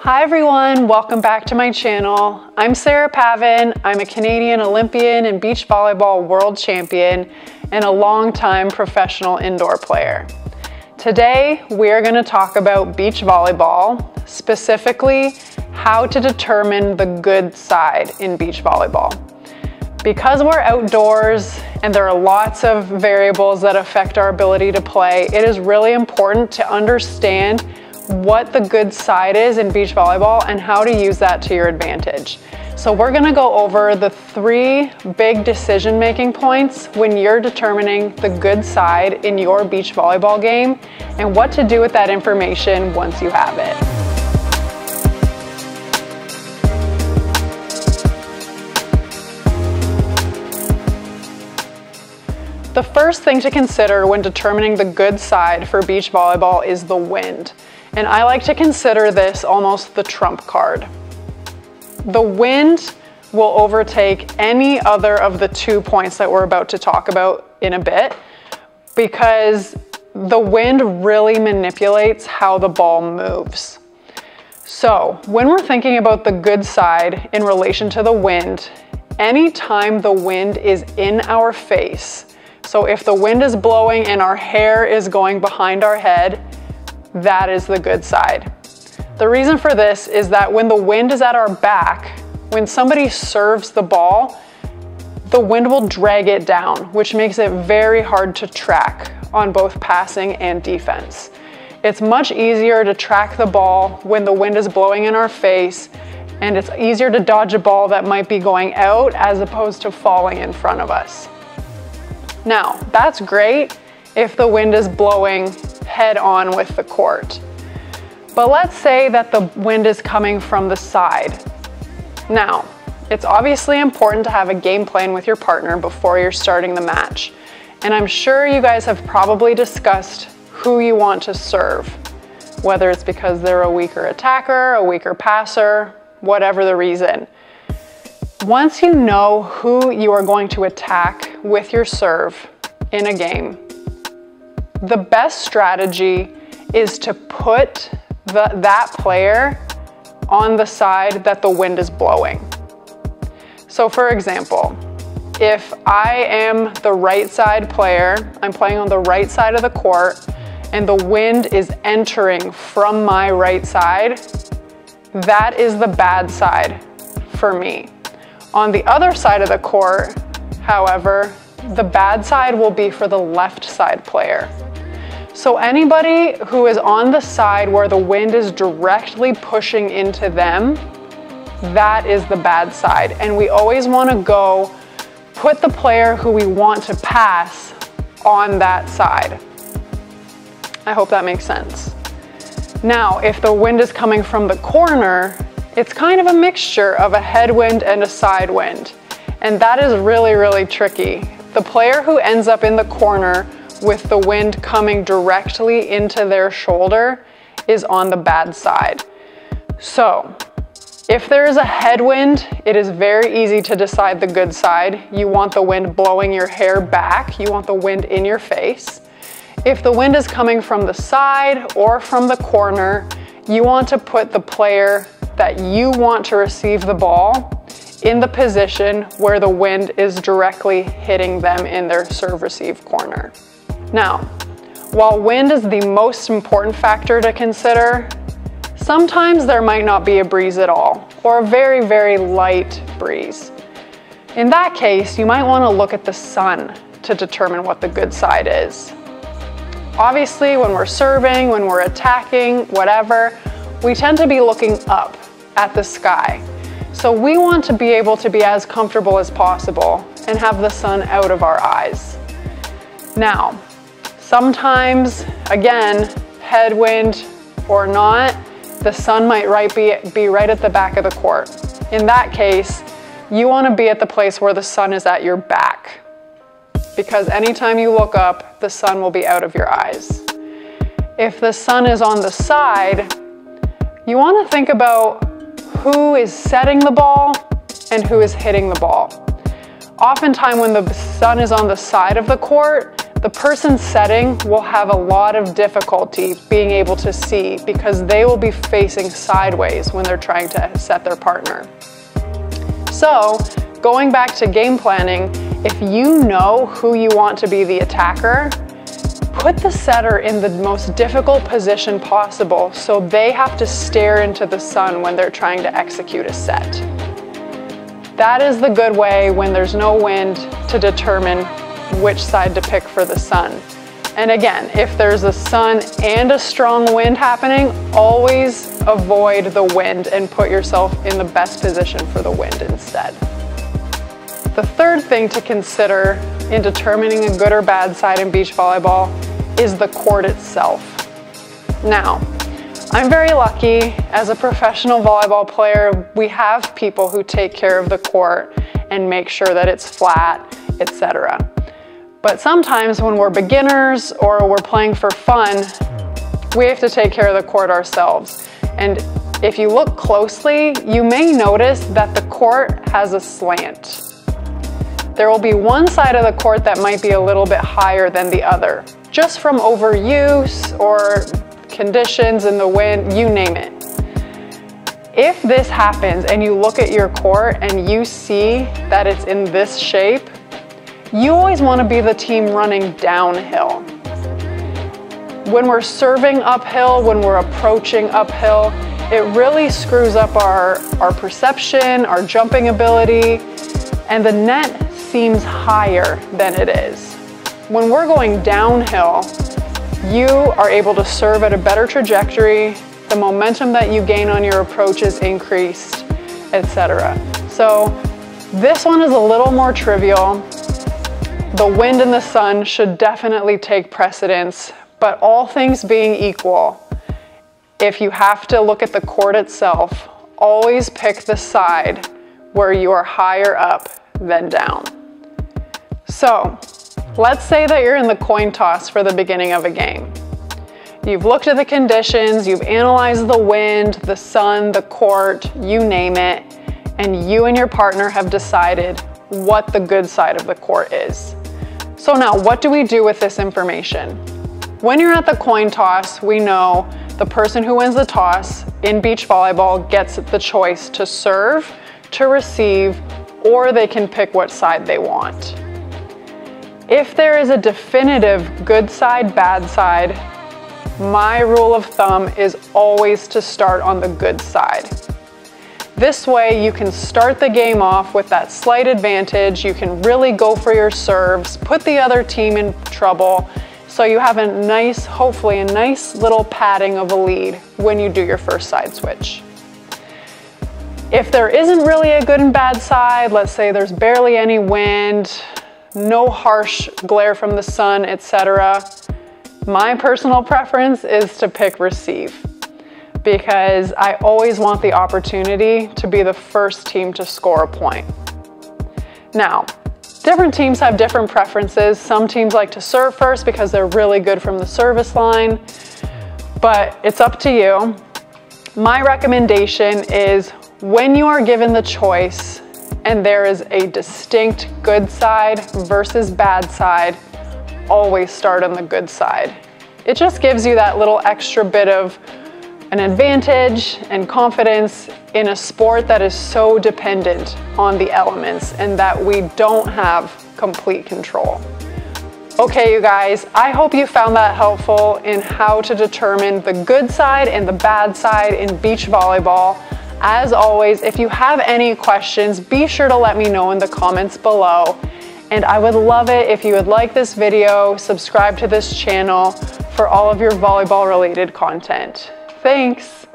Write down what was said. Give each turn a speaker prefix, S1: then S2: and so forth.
S1: Hi everyone, welcome back to my channel. I'm Pavan. I'm a Canadian Olympian and beach volleyball world champion and a longtime professional indoor player. Today, we're going to talk about beach volleyball, specifically how to determine the good side in beach volleyball. Because we're outdoors and there are lots of variables that affect our ability to play, it is really important to understand what the good side is in beach volleyball and how to use that to your advantage. So we're going to go over the 3 big decision-making points when you're determining the good side in your beach volleyball game and what to do with that information once you have it. The first thing to consider when determining the good side for beach volleyball is the wind. And I like to consider this almost the trump card. The wind will overtake any other of the 2 points that we're about to talk about in a bit, because the wind really manipulates how the ball moves. So when we're thinking about the good side in relation to the wind, anytime the wind is in our face, so if the wind is blowing and our hair is going behind our head, that is the good side. The reason for this is that when the wind is at our back, when somebody serves the ball, the wind will drag it down, which makes it very hard to track on both passing and defense. It's much easier to track the ball when the wind is blowing in our face, and it's easier to dodge a ball that might be going out as opposed to falling in front of us. Now, that's great if the wind is blowing head on with the court. But let's say that the wind is coming from the side. Now, it's obviously important to have a game plan with your partner before you're starting the match. And I'm sure you guys have probably discussed who you want to serve, whether it's because they're a weaker attacker, a weaker passer, whatever the reason. Once you know who you are going to attack with your serve in a game, the best strategy is to put that player on the side that the wind is blowing. So for example, if I am the right side player, I'm playing on the right side of the court, and the wind is entering from my right side, that is the bad side for me. On the other side of the court, however, the bad side will be for the left side player. So anybody who is on the side where the wind is directly pushing into them, that is the bad side. And we always want to go put the player who we want to pass on that side. I hope that makes sense. Now, if the wind is coming from the corner, it's kind of a mixture of a headwind and a side wind. And that is really, really tricky. The player who ends up in the corner with the wind coming directly into their shoulder is on the bad side. So if there is a headwind, it is very easy to decide the good side. You want the wind blowing your hair back. You want the wind in your face. If the wind is coming from the side or from the corner, you want to put the player that you want to receive the ball in the position where the wind is directly hitting them in their serve-receive corner. Now, while wind is the most important factor to consider, sometimes there might not be a breeze at all, or a very, very light breeze. In that case, you might want to look at the sun to determine what the good side is. Obviously, when we're serving, when we're attacking, whatever, we tend to be looking up at the sky. So we want to be able to be as comfortable as possible and have the sun out of our eyes. Now, sometimes, again, headwind or not, the sun might be right at the back of the court. In that case, you want to be at the place where the sun is at your back, because anytime you look up, the sun will be out of your eyes. If the sun is on the side, you want to think about who is setting the ball and who is hitting the ball. Oftentimes when the sun is on the side of the court, the person setting will have a lot of difficulty being able to see because they will be facing sideways when they're trying to set their partner. So, going back to game planning, if you know who you want to be the attacker, put the setter in the most difficult position possible so they have to stare into the sun when they're trying to execute a set. That is the good way when there's no wind to determine which side to pick for the sun. And again, if there's a sun and a strong wind happening, always avoid the wind and put yourself in the best position for the wind instead. The third thing to consider in determining a good or bad side in beach volleyball is the court itself. Now, I'm very lucky as a professional volleyball player. We have people who take care of the court and make sure that it's flat, etc. But sometimes when we're beginners or we're playing for fun, we have to take care of the court ourselves. And if you look closely, you may notice that the court has a slant. There will be one side of the court that might be a little bit higher than the other, just from overuse or conditions in the wind, you name it. If this happens and you look at your court and you see that it's in this shape, you always want to be the team running downhill. When we're serving uphill, when we're approaching uphill, it really screws up our perception, our jumping ability, and the net seems higher than it is. When we're going downhill, you are able to serve at a better trajectory, the momentum that you gain on your approach is increased, etc. So this one is a little more trivial. The wind and the sun should definitely take precedence, but all things being equal, if you have to look at the court itself, always pick the side where you are higher up than down. So, let's say that you're in the coin toss for the beginning of a game. You've looked at the conditions, you've analyzed the wind, the sun, the court, you name it, and you and your partner have decided what the good side of the court is. So now, what do we do with this information? When you're at the coin toss, we know the person who wins the toss in beach volleyball gets the choice to serve, to receive, or they can pick what side they want. If there is a definitive good side, bad side, my rule of thumb is always to start on the good side. This way you can start the game off with that slight advantage, you can really go for your serves, put the other team in trouble, so you have a nice, hopefully a nice little padding of a lead when you do your first side switch. If there isn't really a good and bad side, let's say there's barely any wind, no harsh glare from the sun, etc. My personal preference is to pick receive because I always want the opportunity to be the first team to score a point. Now, different teams have different preferences. Some teams like to serve first because they're really good from the service line, but it's up to you. My recommendation is when you are given the choice and there is a distinct good side versus bad side, always start on the good side. It just gives you that little extra bit of an advantage and confidence in a sport that is so dependent on the elements and that we don't have complete control. Okay, you guys, I hope you found that helpful in how to determine the good side and the bad side in beach volleyball. As always, if you have any questions, be sure to let me know in the comments below. And I would love it if you would like this video, subscribe to this channel for all of your volleyball related content. Thanks.